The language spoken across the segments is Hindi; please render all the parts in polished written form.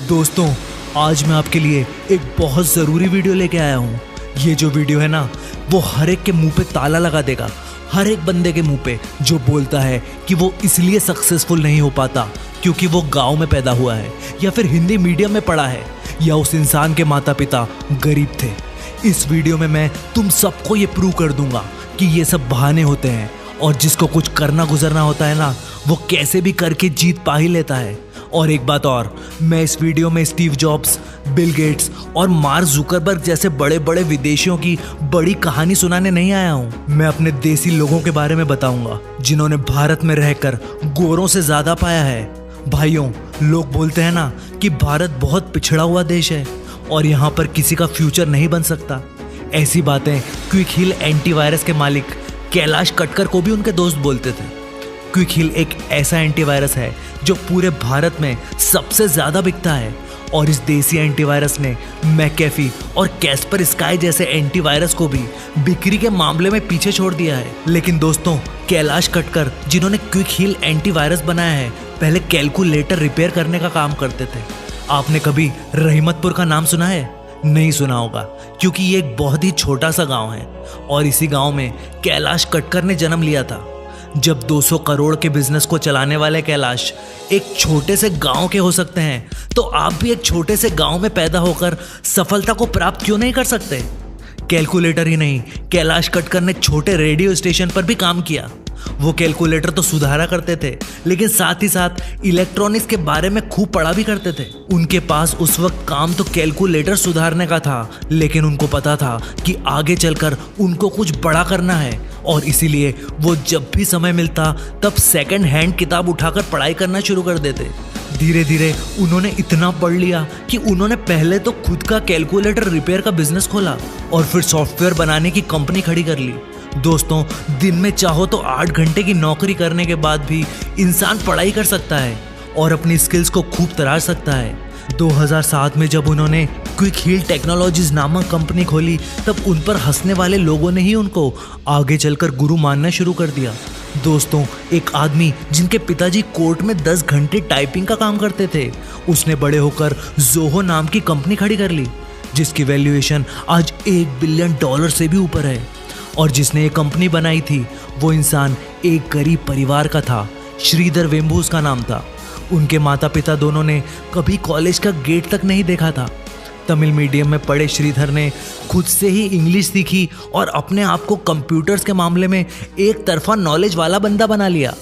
दोस्तों, आज मैं आपके लिए एक बहुत ज़रूरी वीडियो लेके आया हूँ। ये जो वीडियो है ना, वो हर एक के मुंह पे ताला लगा देगा। हर एक बंदे के मुंह पे जो बोलता है कि वो इसलिए सक्सेसफुल नहीं हो पाता क्योंकि वो गांव में पैदा हुआ है, या फिर हिंदी मीडियम में पढ़ा है, या उस इंसान के माता पिता गरीब थे। इस वीडियो में मैं तुम सबको ये प्रूव कर दूंगा कि ये सब बहाने होते हैं, और जिसको कुछ करना गुजरना होता है ना, वो कैसे भी करके जीत पा ही लेता है। और एक बात और, मैं इस वीडियो में स्टीव जॉब्स, बिल गेट्स और मार्क जुकरबर्ग जैसे बड़े बड़े विदेशियों की बड़ी कहानी सुनाने नहीं आया हूँ। मैं अपने देसी लोगों के बारे में बताऊंगा जिन्होंने भारत में रहकर गोरों से ज्यादा पाया है। भाइयों, लोग बोलते हैं ना कि भारत बहुत पिछड़ा हुआ देश है और यहाँ पर किसी का फ्यूचर नहीं बन सकता। ऐसी बातें क्विक हील एंटीवायरस के मालिक कैलाश कटकर को भी उनके दोस्त बोलते थे। क्विक हील एक ऐसा एंटीवायरस है जो पूरे भारत में सबसे ज़्यादा बिकता है, और इस देसी एंटीवायरस ने मैकेफी और कैस्पर स्काई जैसे एंटीवायरस को भी बिक्री के मामले में पीछे छोड़ दिया है। लेकिन दोस्तों, कैलाश कटकर जिन्होंने क्विक हील एंटीवायरस बनाया है, पहले कैलकुलेटर रिपेयर करने का काम करते थे। आपने कभी रहीमतपुर का नाम सुना है? नहीं सुना होगा, क्योंकि ये एक बहुत ही छोटा सा गांव है, और इसी गांव में कैलाश कटकर ने जन्म लिया था। जब 200 करोड़ के बिजनेस को चलाने वाले कैलाश एक छोटे से गांव के हो सकते हैं, तो आप भी एक छोटे से गांव में पैदा होकर सफलता को प्राप्त क्यों नहीं कर सकते? कैलकुलेटर ही नहीं, कैलाश कटकर ने छोटे रेडियो स्टेशन पर भी काम किया। वो कैलकुलेटर तो सुधारा करते थे, लेकिन साथ ही साथ इलेक्ट्रॉनिक्स के बारे में खूब पढ़ा भी करते थे। उनके पास उस वक्त काम तो कैलकुलेटर सुधारने का था, लेकिन उनको पता था कि आगे चलकर उनको कुछ बड़ा करना है, और इसीलिए वो जब भी समय मिलता तब सेकंड हैंड किताब उठाकर पढ़ाई करना शुरू कर देते। धीरे धीरे उन्होंने इतना पढ़ लिया कि उन्होंने पहले तो खुद का कैलकुलेटर रिपेयर का बिजनेस खोला और फिर सॉफ्टवेयर बनाने की कंपनी खड़ी कर ली। दोस्तों, दिन में चाहो तो 8 घंटे की नौकरी करने के बाद भी इंसान पढ़ाई कर सकता है और अपनी स्किल्स को खूब तराश सकता है। 2007 में जब उन्होंने क्विक हील टेक्नोलॉजीज नामक कंपनी खोली, तब उन पर हंसने वाले लोगों ने ही उनको आगे चलकर गुरु मानना शुरू कर दिया। दोस्तों, एक आदमी जिनके पिताजी कोर्ट में 10 घंटे टाइपिंग का काम करते थे, उसने बड़े होकर जोहो नाम की कंपनी खड़ी कर ली, जिसकी वैल्यूएशन आज $1 बिलियन से भी ऊपर है। और जिसने ये कंपनी बनाई थी, वो इंसान एक गरीब परिवार का था। श्रीधर वेम्बू उसका नाम था। उनके माता पिता दोनों ने कभी कॉलेज का गेट तक नहीं देखा था। तमिल मीडियम में पढ़े श्रीधर ने खुद से ही इंग्लिश सीखी और अपने आप को कंप्यूटर्स के मामले में एक तरफा नॉलेज वाला बंदा बना लिया।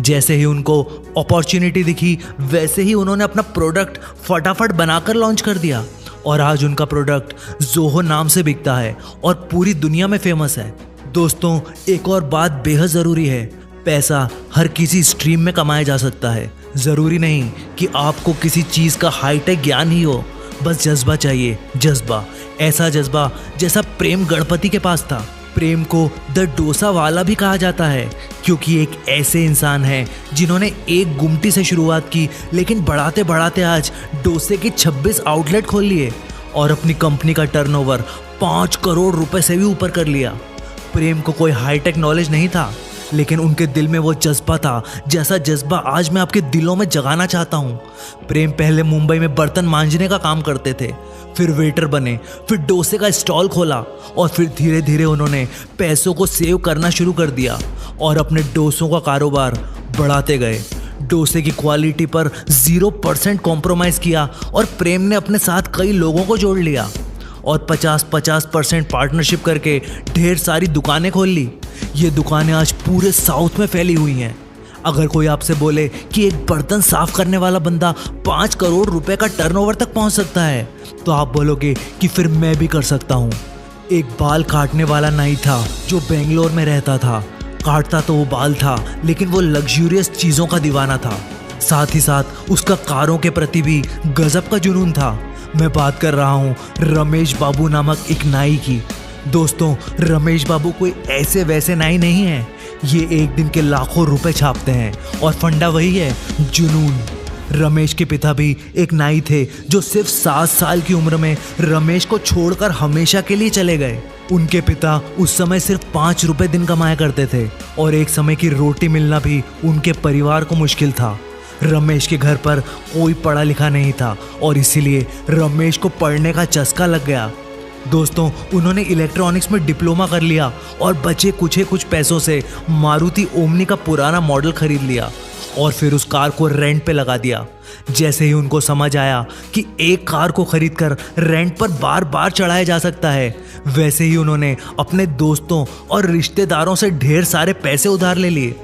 जैसे ही उनको अपॉर्चुनिटी दिखी, वैसे ही उन्होंने अपना प्रोडक्ट फटाफट बनाकर लॉन्च कर दिया, और आज उनका प्रोडक्ट जोहो नाम से बिकता है और पूरी दुनिया में फेमस है। दोस्तों, एक और बात बेहद ज़रूरी है, पैसा हर किसी स्ट्रीम में कमाया जा सकता है। ज़रूरी नहीं कि आपको किसी चीज़ का हाईटेक ज्ञान ही हो, बस जज्बा चाहिए। जज्बा, ऐसा जज्बा जैसा प्रेम गणपति के पास था। प्रेम को द डोसा वाला भी कहा जाता है, क्योंकि एक ऐसे इंसान है जिन्होंने एक गुमटी से शुरुआत की, लेकिन बढ़ाते बढ़ाते आज डोसे के 26 आउटलेट खोल लिए और अपनी कंपनी का टर्नओवर 5 करोड़ रुपए से भी ऊपर कर लिया। प्रेम को कोई हाईटेक नॉलेज नहीं था, लेकिन उनके दिल में वो जज्बा था, जैसा जज्बा आज मैं आपके दिलों में जगाना चाहता हूँ। प्रेम पहले मुंबई में बर्तन मांजने का काम करते थे, फिर वेटर बने, फिर डोसे का स्टॉल खोला, और फिर धीरे धीरे उन्होंने पैसों को सेव करना शुरू कर दिया और अपने डोसों का कारोबार बढ़ाते गए। डोसे की क्वालिटी पर 0% कॉम्प्रोमाइज़ किया, और प्रेम ने अपने साथ कई लोगों को जोड़ लिया और 50-50% पार्टनरशिप करके ढेर सारी दुकानें खोल ली। ये दुकानें आज पूरे साउथ में फैली हुई हैं। अगर कोई आपसे बोले कि एक बर्तन साफ करने वाला बंदा 5 करोड़ रुपए का टर्नओवर तक पहुंच सकता है, तो आप बोलोगे कि फिर मैं भी कर सकता हूं। एक बाल काटने वाला नाई था जो बेंगलोर में रहता था। काटता तो वो बाल था, लेकिन वो लग्जूरियस चीज़ों का दीवाना था। साथ ही साथ उसका कारों के प्रति भी गजब का जुनून था। मैं बात कर रहा हूँ रमेश बाबू नामक एक नाई की। दोस्तों, रमेश बाबू कोई ऐसे वैसे नाई नहीं है। ये एक दिन के लाखों रुपए छापते हैं, और फंडा वही है, जुनून। रमेश के पिता भी एक नाई थे जो सिर्फ 7 साल की उम्र में रमेश को छोड़कर हमेशा के लिए चले गए। उनके पिता उस समय सिर्फ 5 रुपए दिन कमाया करते थे, और एक समय की रोटी मिलना भी उनके परिवार को मुश्किल था। रमेश के घर पर कोई पढ़ा लिखा नहीं था और इसीलिए रमेश को पढ़ने का चस्का लग गया। दोस्तों, उन्होंने इलेक्ट्रॉनिक्स में डिप्लोमा कर लिया और बचे कुछ पैसों से मारुति ओमनी का पुराना मॉडल खरीद लिया और फिर उस कार को रेंट पे लगा दिया। जैसे ही उनको समझ आया कि एक कार को खरीदकर रेंट पर बार बार चढ़ाया जा सकता है, वैसे ही उन्होंने अपने दोस्तों और रिश्तेदारों से ढेर सारे पैसे उधार ले लिए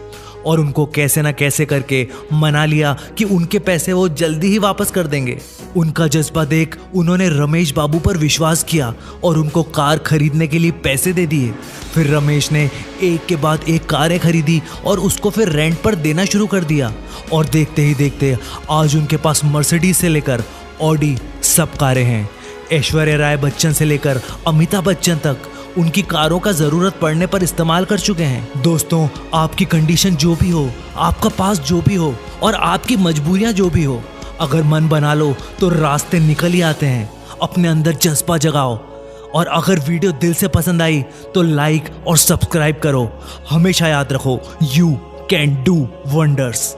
और उनको कैसे ना कैसे करके मना लिया कि उनके पैसे वो जल्दी ही वापस कर देंगे। उनका जज्बा देख उन्होंने रमेश बाबू पर विश्वास किया और उनको कार खरीदने के लिए पैसे दे दिए। फिर रमेश ने एक के बाद एक कारें खरीदी और उसको फिर रेंट पर देना शुरू कर दिया और देखते ही देखते आज उनके पास मर्सिडीज से लेकर ऑडी सब कारें हैं। ऐश्वर्या राय बच्चन से लेकर अमिताभ बच्चन तक उनकी कारों का जरूरत पड़ने पर इस्तेमाल कर चुके हैं। दोस्तों, आपकी कंडीशन जो भी हो, आपका पास जो भी हो और आपकी मजबूरियां जो भी हो, अगर मन बना लो तो रास्ते निकल ही आते हैं। अपने अंदर जज्बा जगाओ और अगर वीडियो दिल से पसंद आई तो लाइक और सब्सक्राइब करो। हमेशा याद रखो, यू कैन डू वंडर्स।